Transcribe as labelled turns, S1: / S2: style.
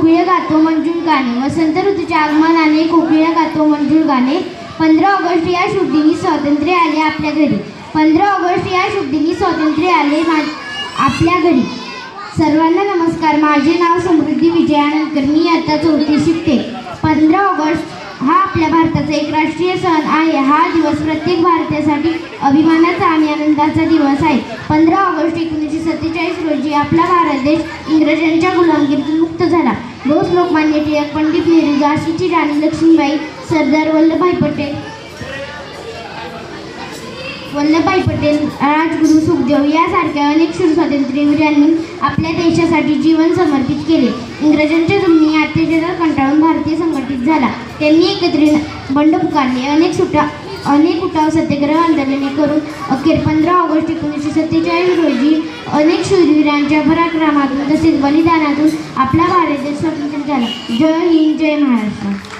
S1: कोकिळ गातो मंजूळ गाणे, वसंत ऋतूच्या आगमनाने कोकिळ गातो मंजूळ गाणे. 15 ऑगस्ट या शुभ दिनी स्वातंत्र्य आले आपल्या घरी. 15 ऑगस्ट या शुभ दिनी स्वातंत्र्य आले आपल्या घरी. सर्वांना नमस्कार. माझे नाव समृद्धी विजयानंदकर. मी आता 4थी शिकते. 15 ऑगस्ट हा आपल्या भारताचा एक राष्ट्रीय सण आहे. हा दिवस प्रत्येक भारतीयासाठी अभिमानाचा आणि आनंदाचा दिवस आहे. 15 ऑगस्ट 1947 रोजी आपला भारत देश इंग्रजांच्या गुलामगिरीतून मुक्त झाला. बोस, लोकमान्य टिळक, पंडित नेहरू, झाशीची राणी लक्ष्मीबाई, सरदार वल्लभभाई पटेल, राजगुरू सुखदेव यासारख्या अनेक शूर स्वातंत्र्यवीरांनी आपल्या देशासाठी जीवन समर्पित केले. इंग्रजांच्या जुलमी अत्याचारात कंटाळून भारतीय संघटित झाला. त्यांनी एकत्रित बंड पुकारले. अनेक उठाव, सत्याग्रह, आंदोलने करून अखेर 15 ऑगस्ट 1947 रोजी अनेक शूरवीरांच्या पराक्रमातून तसेच बलिदानातून आपला भारत देश स्वतंत्र झाला. जय हिंद, जय महाराष्ट्र.